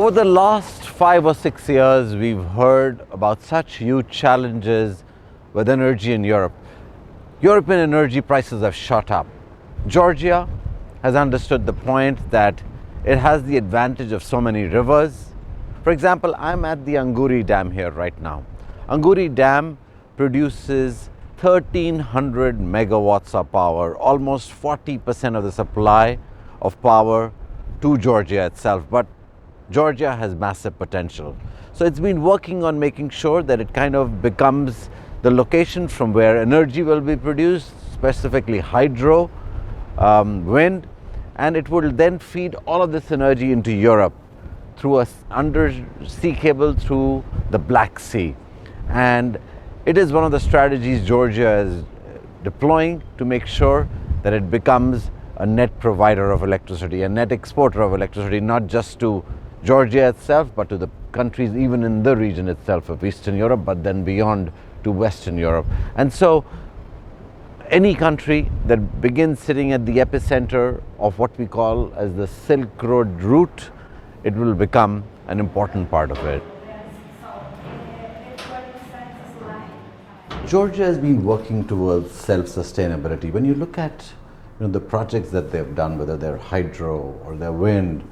Over the last 5 or 6 years, we've heard about such huge challenges with energy in Europe. European energy prices have shot up. Georgia has understood the point that it has the advantage of so many rivers. For example, I'm at the Enguri Dam here right now. Enguri Dam produces 1300 megawatts of power, almost 40% of the supply of power to Georgia itself. But Georgia has massive potential. So it's been working on making sure that it kind of becomes the location from where energy will be produced, specifically hydro, wind, and it will then feed all of this energy into Europe through a undersea cable through the Black Sea. And it is one of the strategies Georgia is deploying to make sure that it becomes a net provider of electricity, a net exporter of electricity, not just to Georgia itself, but to the countries even in the region itself of Eastern Europe, but then beyond to Western Europe. And so any country that begins sitting at the epicenter of what we call as the Silk Road route, it will become an important part of it. Georgia has been working towards self-sustainability. When you look at the projects that they've done, whether they're hydro or they're wind,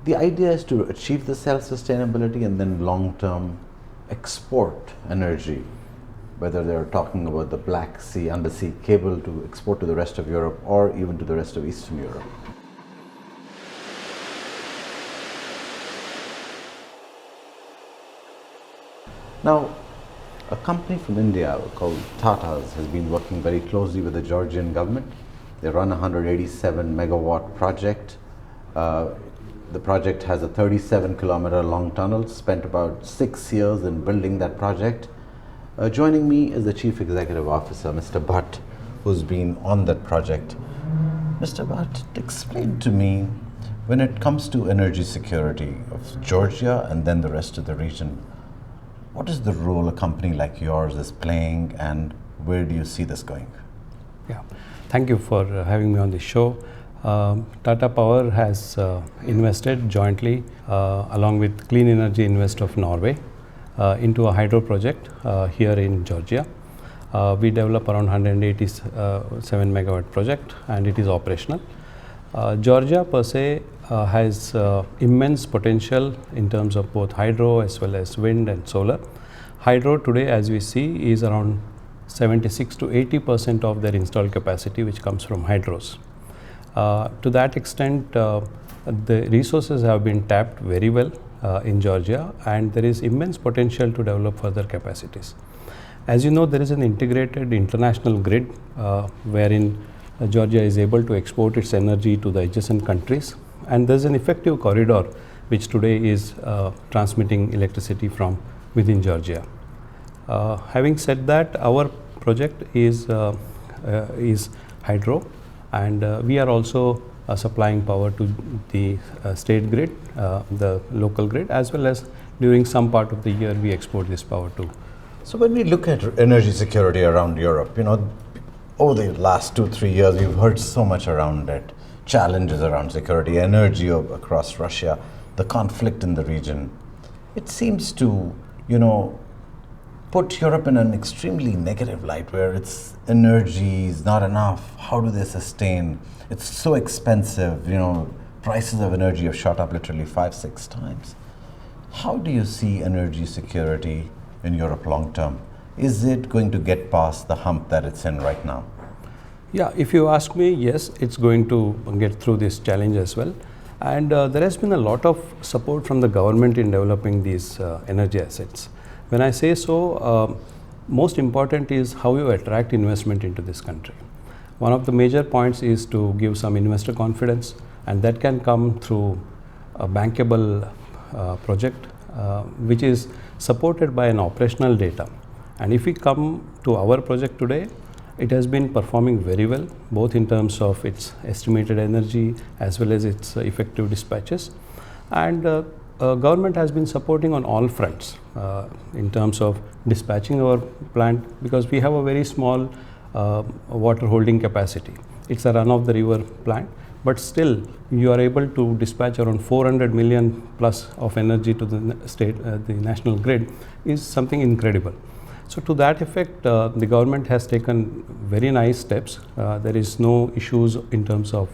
the idea is to achieve the self-sustainability and then long-term export energy, whether they're talking about the Black Sea undersea cable to export to the rest of Europe or even to the rest of Eastern Europe. Now, a company from India called Tata's has been working very closely with the Georgian government. They run a 187 megawatt project. The project has a 37-kilometer long tunnel, spent about 6 years in building that project. Joining me is the Chief Executive Officer, Mr. Bhatt, who's been on that project. Mr. Bhatt, explain to me, when it comes to energy security of Georgia and then the rest of the region, what is the role a company like yours is playing and where do you see this going? Yeah, thank you for having me on the show. Tata Power has invested jointly along with Clean Energy Invest of Norway into a hydro project here in Georgia. We develop around 187 megawatt project and it is operational. Georgia per se has immense potential in terms of both hydro as well as wind and solar. Hydro today, as we see, is around 76 to 80% of their installed capacity, which comes from hydros. To that extent, the resources have been tapped very well in Georgia, and there is immense potential to develop further capacities. As you know, there is an integrated international grid wherein Georgia is able to export its energy to the adjacent countries, and there is an effective corridor which today is transmitting electricity from within Georgia. Having said that, our project is hydro, and we are also supplying power to the state grid, the local grid, as well as during some part of the year we export this power too. So when we look at energy security around Europe, over the last 2-3 years, we've heard so much around it. Challenges around security, energy across Russia, the conflict in the region. It seems to, put Europe in an extremely negative light where its energy is not enough. How do they sustain? It's so expensive, prices of energy have shot up literally 5-6 times. How do you see energy security in Europe long term? Is it going to get past the hump that it's in right now? Yeah, if you ask me, yes, it's going to get through this challenge as well. And there has been a lot of support from the government in developing these energy assets. When I say so, most important is how you attract investment into this country. One of the major points is to give some investor confidence, and that can come through a bankable project which is supported by an operational data. And if we come to our project today, it has been performing very well, both in terms of its estimated energy as well as its effective dispatches. And government has been supporting on all fronts in terms of dispatching our plant, because we have a very small water holding capacity. It's a run of the river plant, but still you are able to dispatch around 400 million plus of energy to the state, the national grid, is something incredible. So to that effect, the government has taken very nice steps. There is no issues in terms of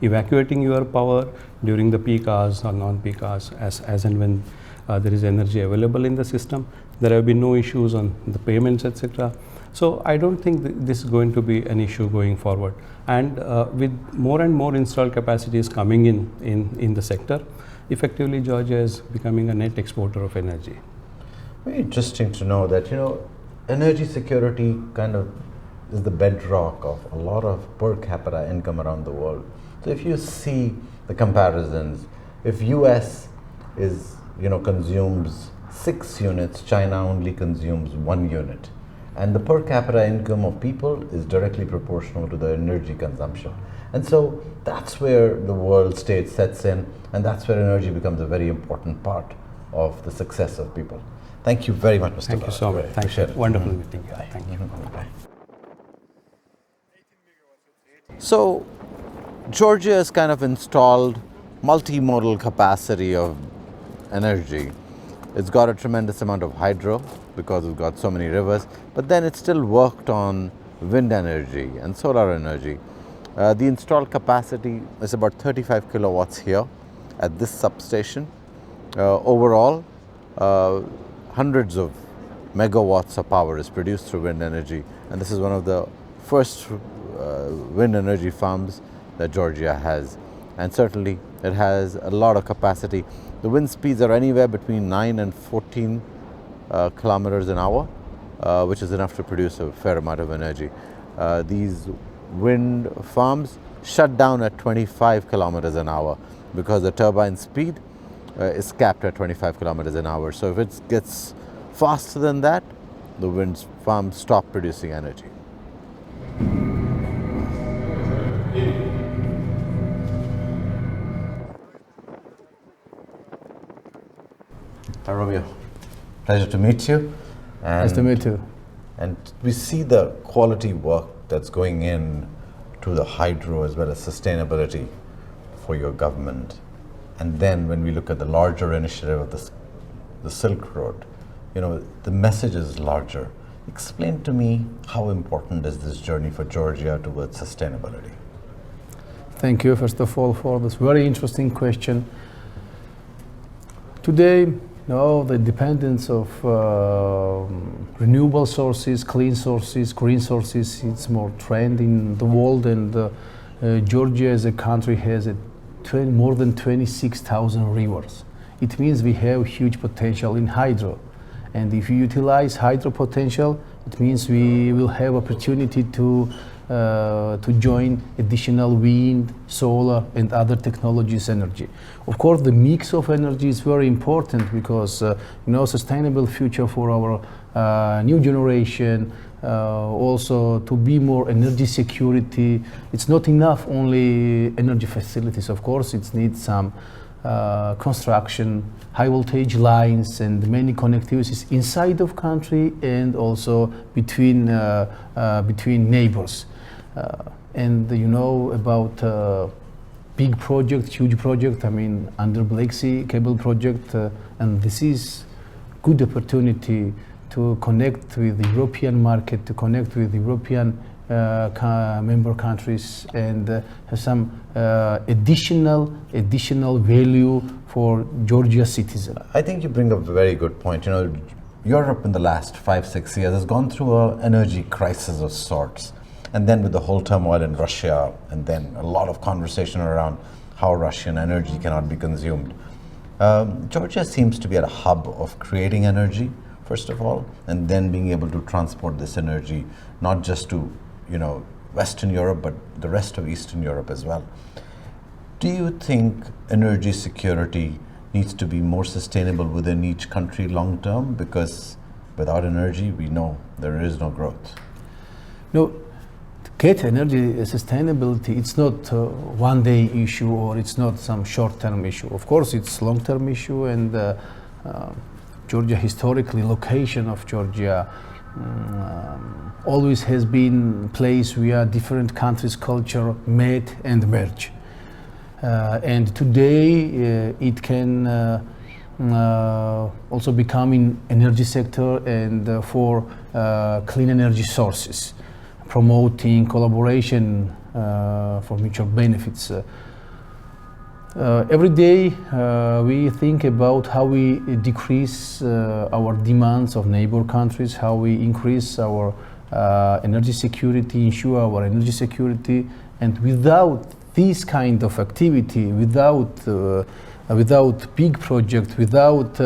evacuating your power during the peak hours or non-peak hours, as and when there is energy available in the system. There have been no issues on the payments, etc. So I don't think this is going to be an issue going forward. And with more and more installed capacities coming in the sector, effectively Georgia is becoming a net exporter of energy. Very interesting to know that, energy security kind of is the bedrock of a lot of per capita income around the world. So if you see the comparisons, if US is, consumes 6 units, China only consumes 1 unit. And the per capita income of people is directly proportional to the energy consumption. And so that's where the world state sets in, and that's where energy becomes a very important part of the success of people. Thank you very much, Mr. Thank you so much. Thank you. Wonderful meeting you. Thank you. Bye. So, Georgia has kind of installed multimodal capacity of energy. It's got a tremendous amount of hydro because it's got so many rivers, but then it's still worked on wind energy and solar energy. The installed capacity is about 35 kilowatts here at this substation. Overall, hundreds of megawatts of power is produced through wind energy, and this is one of the first wind energy farms that Georgia has, and certainly it has a lot of capacity. The wind speeds are anywhere between 9 and 14 kilometers an hour, which is enough to produce a fair amount of energy. These wind farms shut down at 25 kilometers an hour because the turbine speed is capped at 25 kilometers an hour. So if it gets faster than that, the wind farms stop producing energy. Hi, Romeo. Pleasure to meet you. Nice to meet you. And we see the quality work that's going in to the hydro as well as sustainability for your government. And then when we look at the larger initiative of the Silk Road, the message is larger. Explain to me, how important is this journey for Georgia towards sustainability? Thank you, first of all, for this very interesting question. Today, the dependence of renewable sources, clean sources, green sources, it's more trend in the world, and Georgia as a country has more than 26,000 rivers. It means we have huge potential in hydro. And if you utilize hydro potential, it means we will have opportunity to join additional wind, solar, and other technologies energy. Of course, the mix of energy is very important because sustainable future for our new generation. Also to be more energy security. It's not enough only energy facilities. Of course, it needs some construction, high voltage lines, and many connectivities inside of country and also between neighbors. And about big project, huge project. Under Black Sea cable project, and this is good opportunity to connect with the European market, to connect with European member countries, and have some additional value for Georgia citizens. I think you bring up a very good point. Europe in the last 5-6 years has gone through an energy crisis of sorts. And then with the whole turmoil in Russia, and then a lot of conversation around how Russian energy cannot be consumed. Georgia seems to be at a hub of creating energy, first of all, and then being able to transport this energy, not just to, Western Europe, but the rest of Eastern Europe as well. Do you think energy security needs to be more sustainable within each country long term? Because without energy, we know there is no growth. No, to get energy sustainability, it's not a one-day issue, or it's not some short-term issue. Of course, it's long-term issue, and Georgia, historically, location of Georgia always has been a place where different countries' culture met and merge. And today it can also become in energy sector and for clean energy sources, promoting collaboration for mutual benefits. Every day we think about how we decrease our demands of neighbor countries, how we increase our energy security, ensure our energy security, and without this kind of activity, without big projects, without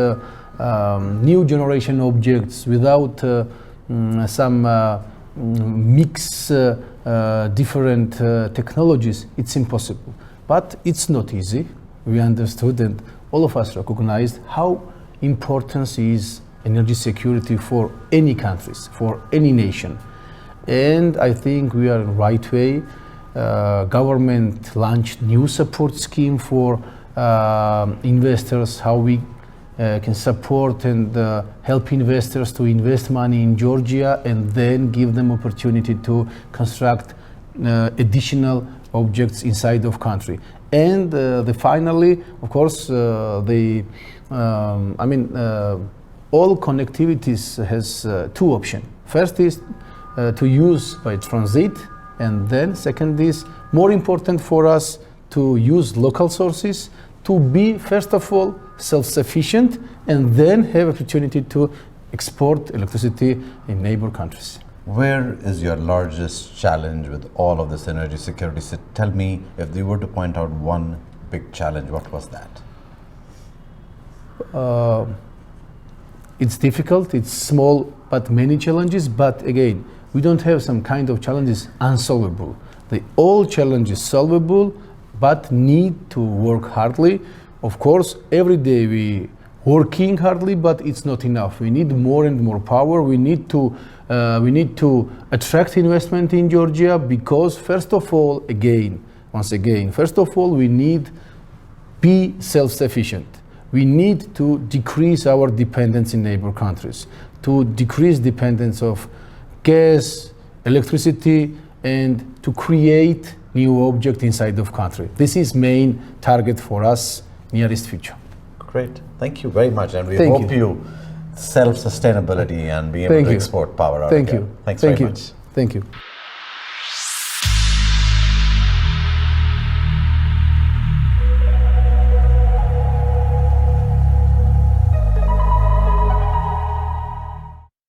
new generation objects, without some mix different technologies, it's impossible. But it's not easy. We understood and all of us recognized how important is energy security for any countries, for any nation. And I think we are in the right way. Government launched new support scheme for investors, how we can support and help investors to invest money in Georgia and then give them opportunity to construct additional objects inside of country. And finally, of course, all connectivities has two options. First is to use by transit, and then second is more important for us to use local sources, to be first of all self-sufficient, and then have opportunity to export electricity in neighbor countries. Where is your largest challenge with all of this energy security? So tell me, if you were to point out one big challenge, what was that? It's difficult, it's small, but many challenges. But again, we don't have some kind of challenges unsolvable. All challenges solvable, but need to work hardly. Of course, every day we working hardly, but it's not enough. We need more and more power. We need to attract investment in Georgia because first of all, first of all, we need be self-sufficient. We need to decrease our dependence in neighbor countries, to decrease dependence of gas, electricity, and to create new object inside of country. This is main target for us nearest future. Great, thank you very much, and we hope you self-sustainability and be able to export power out again. Thank you. Thanks very much. Thank you.